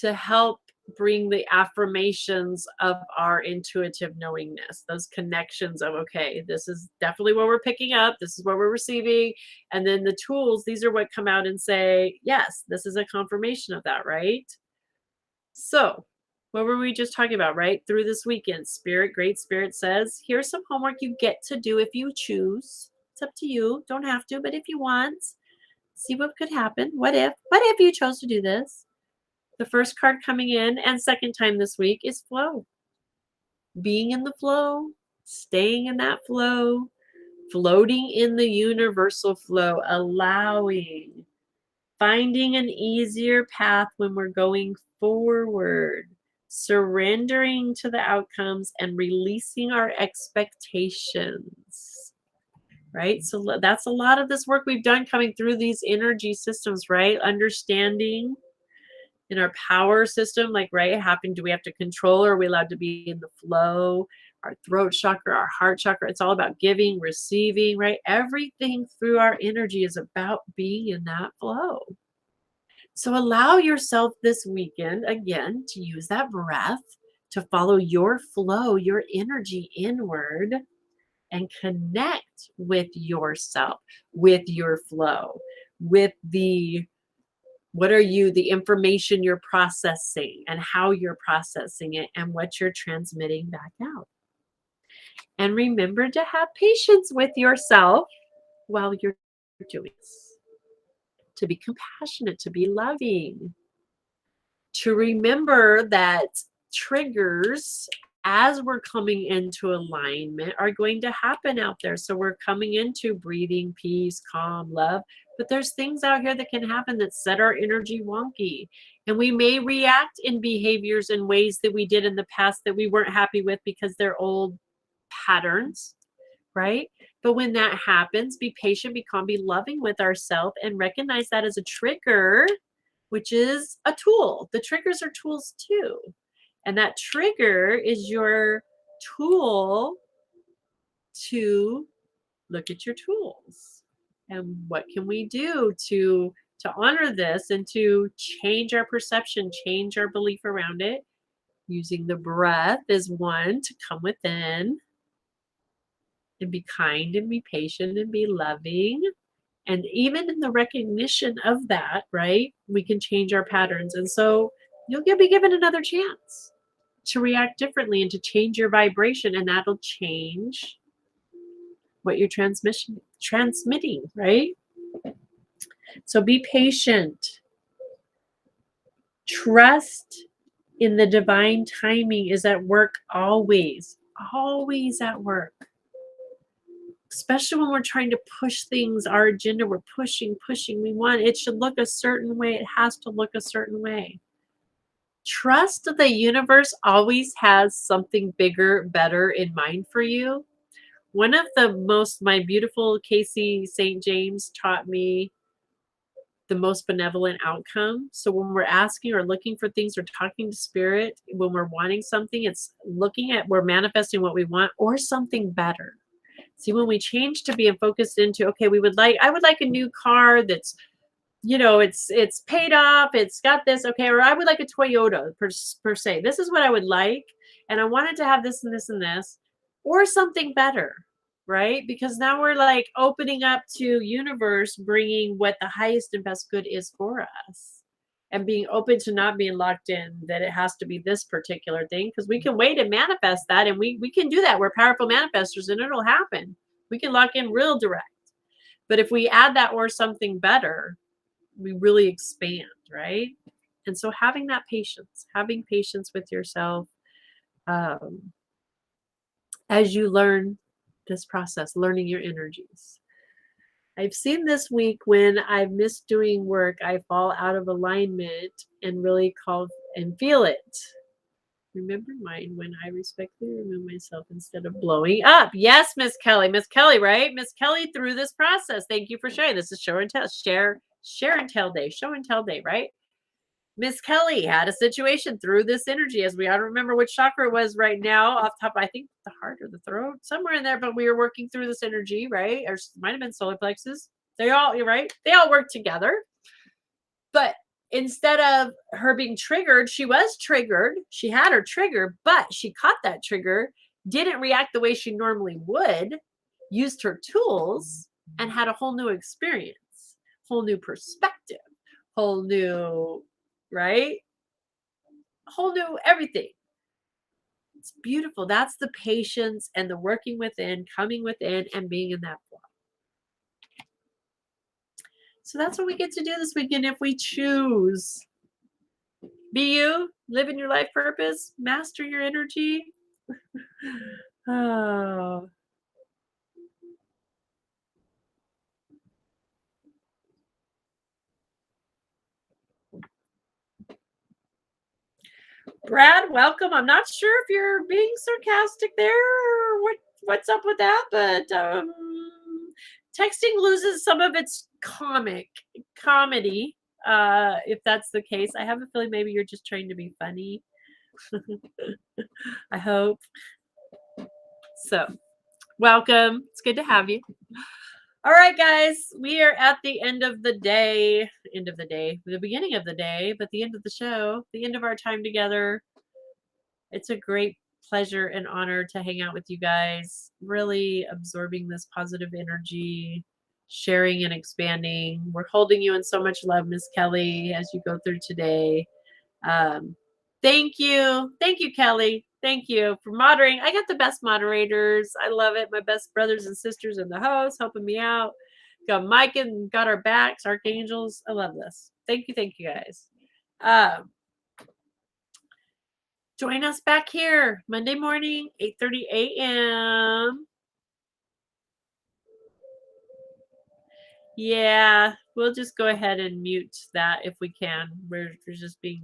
to help bring the affirmations of our intuitive knowingness, those connections of, okay, this is definitely what we're picking up, this is what we're receiving. And then the tools, these are what come out and say, yes, this is a confirmation of that, right? So what were we just talking about, right? Through this weekend, Great Spirit says, here's some homework you get to do if you choose. It's up to you. Don't have to, but if you want, see what could happen. What if you chose to do this? The first card coming in and second time this week is flow. Being in the flow, staying in that flow, floating in the universal flow, allowing, finding an easier path when we're going forward, surrendering to the outcomes and releasing our expectations. Right? So that's a lot of this work we've done coming through these energy systems, right? Understanding in our power system, like, right, do we have to control, or are we allowed to be in the flow? Our throat chakra, our heart chakra, it's all about giving, receiving, right? Everything through our energy is about being in that flow. So allow yourself this weekend, again, to use that breath to follow your flow, your energy inward, and connect with yourself, with your flow, with the information you're processing and how you're processing it and what you're transmitting back out. And remember to have patience with yourself while you're doing this. To be compassionate, to be loving, to remember that triggers as we're coming into alignment are going to happen out there. So we're coming into breathing, peace, calm, love. But there's things out here that can happen that set our energy wonky. And we may react in behaviors and ways that we did in the past that we weren't happy with because they're old patterns, right? But when that happens, be patient, be calm, be loving with ourselves, and recognize that as a trigger, which is a tool. The triggers are tools too. And that trigger is your tool to look at your tools. And what can we do to honor this and to change our perception, change our belief around it? Using the breath is one, to come within and be kind and be patient and be loving. And even in the recognition of that, right, we can change our patterns. And so you'll be given another chance to react differently and to change your vibration, and that'll change what you're transmitting, right? So be patient. Trust in the divine timing is at work always at work. Especially when we're trying to push things, our agenda, we're pushing. We want it should look a certain way. It has to look a certain way. Trust that the universe always has something bigger, better in mind for you. One of my beautiful Casey St. James taught me the most benevolent outcome. So when we're asking or looking for things or talking to spirit, when we're wanting something, it's we're manifesting what we want or something better. See, when we change to being focused into, okay, I would like a new car that's, it's paid off, it's got this, okay, or I would like a Toyota per se. This is what I would like, and I wanted to have this and this and this, or something better, right? Because now we're like opening up to universe, bringing what the highest and best good is for us, and being open to not being locked in that it has to be this particular thing, because we can wait and manifest that, and we can do that. We're powerful manifestors, and it'll happen. We can lock in real direct. But if we add that or something better, we really expand, right? And so having patience with yourself as you learn this process, learning your energies. I've seen this week when I've missed doing work, I fall out of alignment and really call and feel it. Remember mine when I respectfully remove myself instead of blowing up. Yes, Miss Kelly. Miss Kelly, right? Miss Kelly through this process. Thank you for sharing. This is show and tell. Share and tell day. Show and tell day, right? Miss Kelly had a situation through this energy, as we ought to remember which chakra it was right now, off top, I think the heart or the throat, somewhere in there, but we were working through this energy, right? Or might have been solar plexus. You're right. They all work together. But instead of her being triggered, she was triggered. She had her trigger, but she caught that trigger, didn't react the way she normally would, used her tools, and had a whole new experience, whole new perspective, whole new, right? Whole new everything. It's beautiful. That's the patience and the working within, coming within, and being in that flow. So that's what we get to do this weekend if we choose. Be you, live in your life purpose, master your energy. Oh. Brad, welcome. I'm not sure if you're being sarcastic there or what's up with that, but texting loses some of its comedy. If that's the case, I have a feeling maybe you're just trying to be funny. I hope. So, welcome. It's good to have you. All right, guys, we are at the end of the day, the beginning of the day, but the end of the show, the end of our time together. It's a great pleasure and honor to hang out with you guys, really absorbing this positive energy, sharing and expanding. We're holding you in so much love, Miss Kelly, as you go through today. Thank you. Thank you, Kelly. Thank you for moderating. I got the best moderators. I love it. My best brothers and sisters in the house helping me out. Got Mike and got our backs, archangels. I love this. Thank you guys. Join us back here Monday morning, 8:30 a.m. Yeah, we'll just go ahead and mute that if we can. We're just being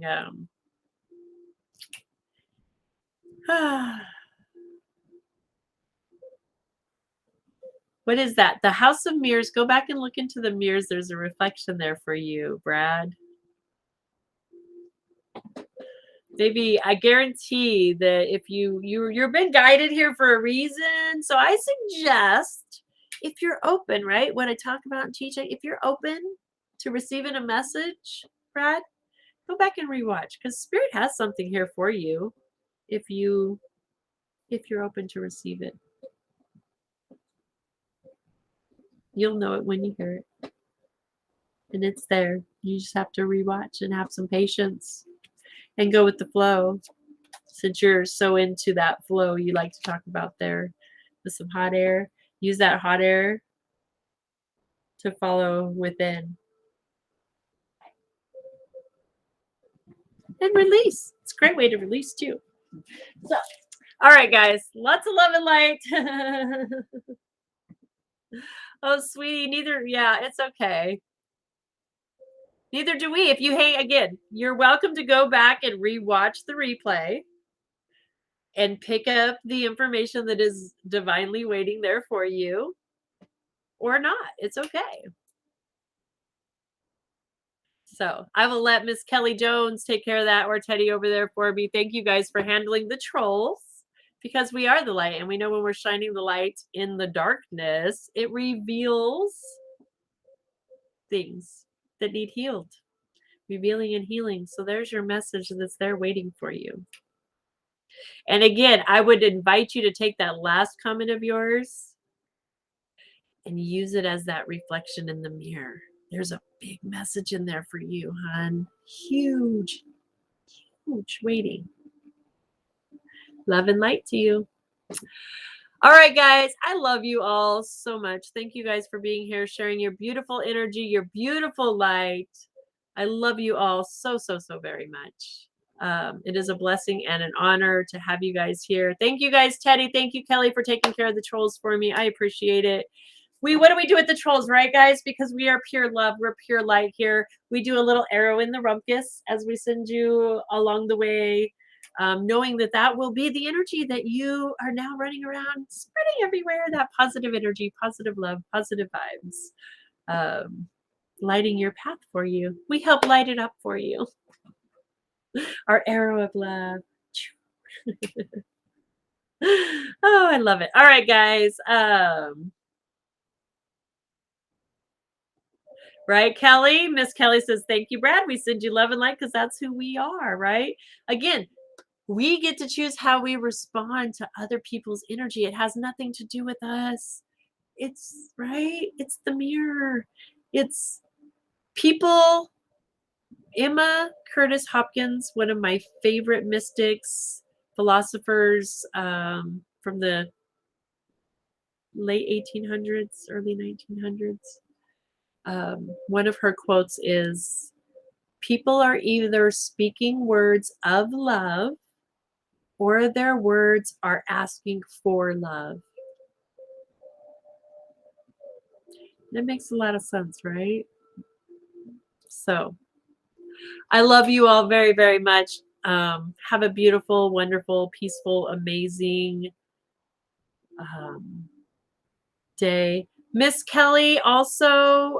What is that? The House of Mirrors. Go back and look into the mirrors. There's a reflection there for you, Brad. Maybe I guarantee that if you've been guided here for a reason. So I suggest if you're open, right? What I talk about and teach, if you're open to receiving a message, Brad, go back and rewatch because Spirit has something here for you if you're open to receive it. You'll know it when you hear it. And it's there. You just have to rewatch and have some patience and go with the flow. Since you're so into that flow you like to talk about there with some hot air, use that hot air to follow within. And release. It's a great way to release too. So, all right, guys. Lots of love and light. Oh, sweetie, it's okay. Neither do we. If you hate, again, you're welcome to go back and rewatch the replay and pick up the information that is divinely waiting there for you or not. It's okay. So I will let Miss Kelly Jones take care of that or Teddy over there for me. Thank you guys for handling the trolls because we are the light and we know when we're shining the light in the darkness, it reveals things that need healed, revealing and healing. So there's your message that's there waiting for you. And again, I would invite you to take that last comment of yours and use it as that reflection in the mirror. There's a big message in there for you, hon. Huge, huge waiting. Love and light to you. All right, guys, I love you all so much. Thank you guys for being here, sharing your beautiful energy, your beautiful light. I love you all so, so, so very much. It is a blessing and an honor to have you guys here. Thank you guys, Teddy. Thank you, Kelly, for taking care of the trolls for me. I appreciate it. What do we do with the trolls, right, guys? Because we are pure love. We're pure light here. We do a little arrow in the rumpus as we send you along the way, knowing that that will be the energy that you are now running around, spreading everywhere. That positive energy, positive love, positive vibes, lighting your path for you. We help light it up for you. Our arrow of love. Oh, I love it. All right, guys. Right, Kelly? Miss Kelly says, thank you, Brad. We send you love and light because that's who we are, right? Again, we get to choose how we respond to other people's energy. It has nothing to do with us. It's right. It's the mirror. It's people. Emma Curtis Hopkins, one of my favorite mystics, philosophers from the late 1800s, early 1900s. One of her quotes is, people are either speaking words of love or their words are asking for love. That makes a lot of sense, right? So I love you all very, very much. Have a beautiful, wonderful, peaceful, amazing day. Miss Kelly, also,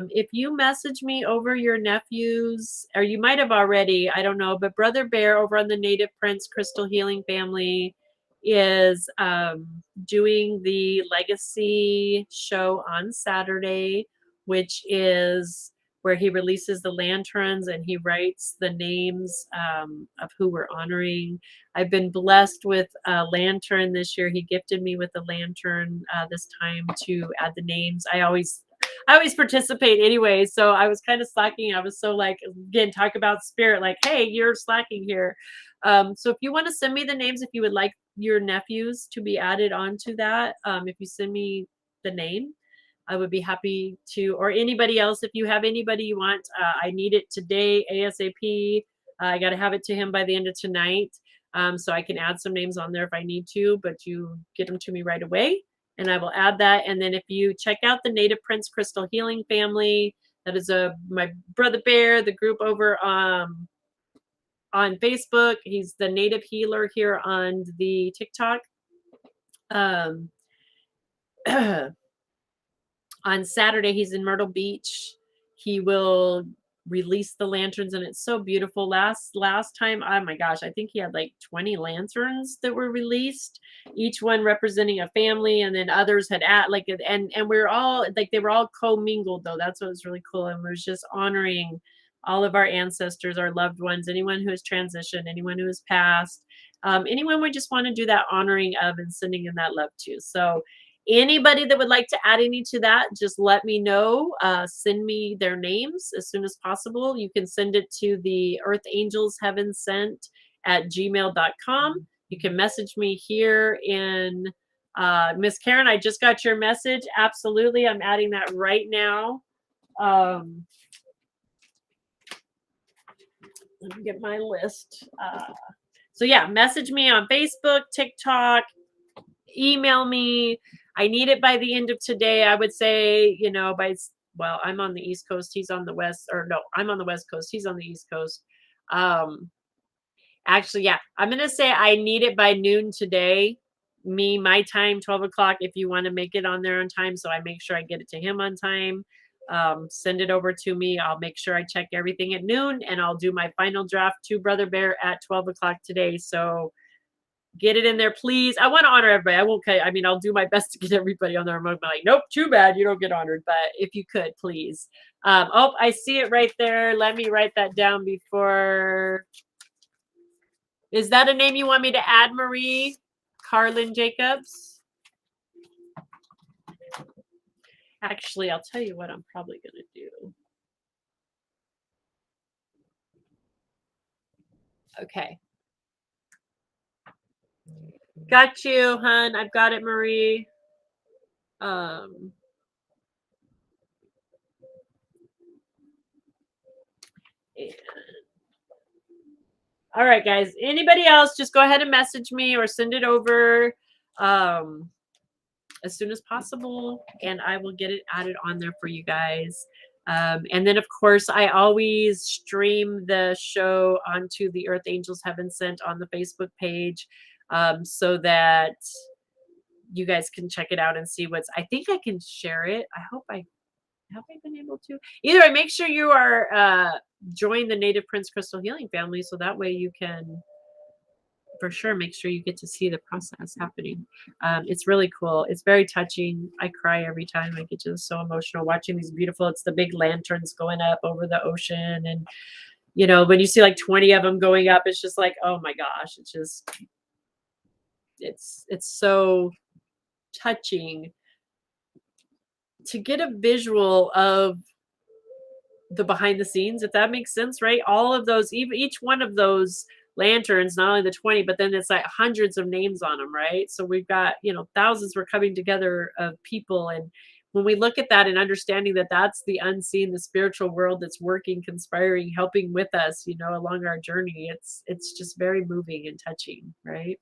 if you message me over your nephews, or you might have already, I don't know, but Brother Bear over on the Native Prince Crystal Healing Family is doing the Legacy show on Saturday, which is where he releases the lanterns and he writes the names of who we're honoring. I've been blessed with a lantern this year. He gifted me with a lantern this time to add the names. I always participate anyway, so I was kind of slacking. I was so like, again, talk about spirit, like, hey, you're slacking here. So if you want to send me the names, if you would like your nephews to be added onto that, if you send me the name, I would be happy to, or anybody else, if you have anybody you want, I need it today, ASAP. I got to have it to him by the end of tonight. So I can add some names on there if I need to, but you get them to me right away and I will add that. And then if you check out the Native Prince Crystal Healing Family, that is my Brother Bear, the group over on Facebook. He's the Native Healer here on the TikTok. On Saturday, he's in Myrtle Beach. He will release the lanterns, and it's so beautiful. Last time, oh my gosh, I think he had like 20 lanterns that were released, each one representing a family, and then others had and we're all like, they were all commingled though. That's what was really cool, and we're just honoring all of our ancestors, our loved ones, anyone who has transitioned, anyone who has passed, anyone we just want to do that honoring of and sending in that love to. So anybody that would like to add any to that, just let me know. Send me their names as soon as possible. You can send it to the Earth Angels Heaven Sent at gmail.com. You can message me here in Miss Karen. I just got your message. Absolutely. I'm adding that right now. Let me get my list. So yeah, message me on Facebook, TikTok, email me. I need it by the end of today. I would say, well, I'm on the East Coast. He's on the West, or no, I'm on the West Coast. He's on the East Coast. Actually, yeah, I'm going to say I need it by noon today. My time, 12 o'clock, if you want to make it on there on time. So I make sure I get it to him on time. Send it over to me. I'll make sure I check everything at noon, and I'll do my final draft to Brother Bear at 12 o'clock today. So get it in there, please. I want to honor everybody. I won't. I mean, I'll do my best to get everybody on there. I'm like, nope, too bad you don't get honored. But if you could, please. Oh, I see it right there. Let me write that down before. Is that a name you want me to add, Marie? Carlin Jacobs? Actually, I'll tell you what I'm probably going to do. Okay. Got you, hun. I've got it, Marie. Um, all right, guys. Anybody else, just go ahead and message me or send it over as soon as possible, and I will get it added on there for you guys. And then, of course, I always stream the show onto the Earth Angels Heaven Sent on the Facebook page, so that you guys can check it out and see what's. I think I can share it. I hope I have I been able to. Either way, make sure you are join the Native Prince Crystal Healing family, so that way you can for sure make sure you get to see the process happening. It's really cool. It's very touching. I cry every time. I get just so emotional watching these beautiful. It's the big lanterns going up over the ocean, and when you see like 20 of them going up, it's just like, oh my gosh, it's so touching to get a visual of the behind the scenes, if that makes sense, right? All of those, even each one of those lanterns, not only the 20, but then it's like hundreds of names on them, right? So we've got, thousands were coming together of people. And when we look at that and understanding that that's the unseen, the spiritual world that's working, conspiring, helping with us, along our journey, it's just very moving and touching, right?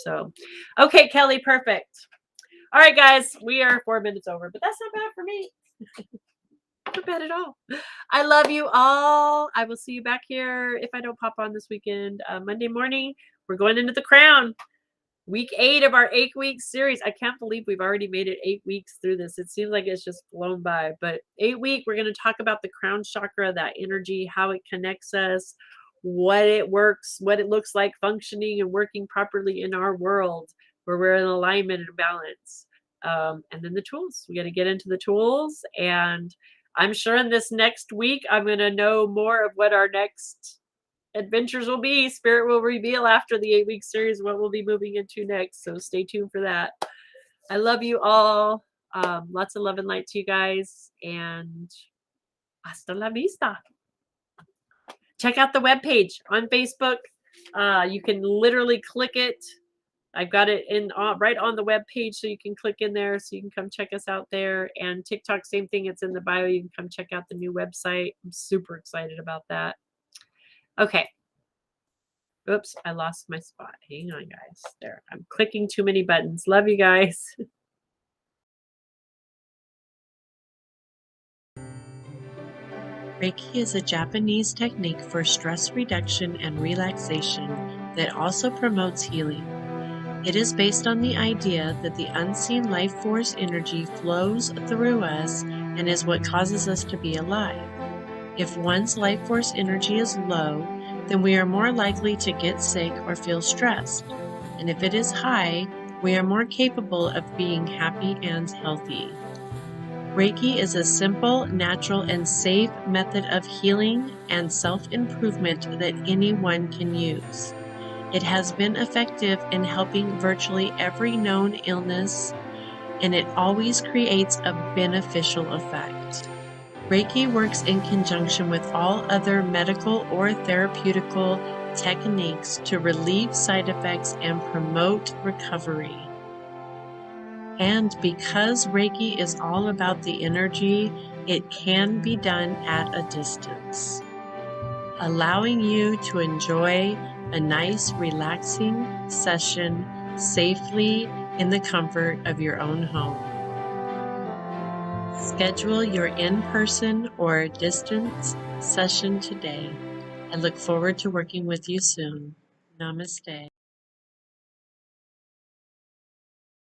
So, okay, Kelly, perfect. All right, guys, we are 4 minutes over, but that's not bad for me. Not bad at all. I love you all. I will see you back here if I don't pop on this weekend. Monday morning, we're going into the Crown. Week 8 of our 8-week series. I can't believe we've already made it 8 weeks through this. It seems like it's just flown by. But 8-week, we're going to talk about the Crown Chakra, that energy, how it connects us, what it works, what it looks like functioning and working properly in our world where we're in alignment and balance. And then the tools. We got to get into the tools, and I'm sure in this next week, I'm going to know more of what our next adventures will be. Spirit will reveal after the 8-week series what we'll be moving into next. So stay tuned for that. I love you all. Lots of love and light to you guys. And hasta la vista. Check out the webpage on Facebook. You can literally click it. I've got it in right on the web page, so you can click in there, so you can come check us out there. And TikTok, same thing. It's in the bio. You can come check out the new website. I'm super excited about that. Okay. Oops, I lost my spot. Hang on, guys. There. I'm clicking too many buttons. Love you guys. Reiki is a Japanese technique for stress reduction and relaxation that also promotes healing. It is based on the idea that the unseen life force energy flows through us and is what causes us to be alive. If one's life force energy is low, then we are more likely to get sick or feel stressed. And if it is high, we are more capable of being happy and healthy. Reiki is a simple, natural, and safe method of healing and self-improvement that anyone can use. It has been effective in helping virtually every known illness, and it always creates a beneficial effect. Reiki works in conjunction with all other medical or therapeutical techniques to relieve side effects and promote recovery. And because Reiki is all about the energy, it can be done at a distance, allowing you to enjoy a nice, relaxing session safely in the comfort of your own home. Schedule your in-person or distance session today. I look forward to working with you soon. Namaste.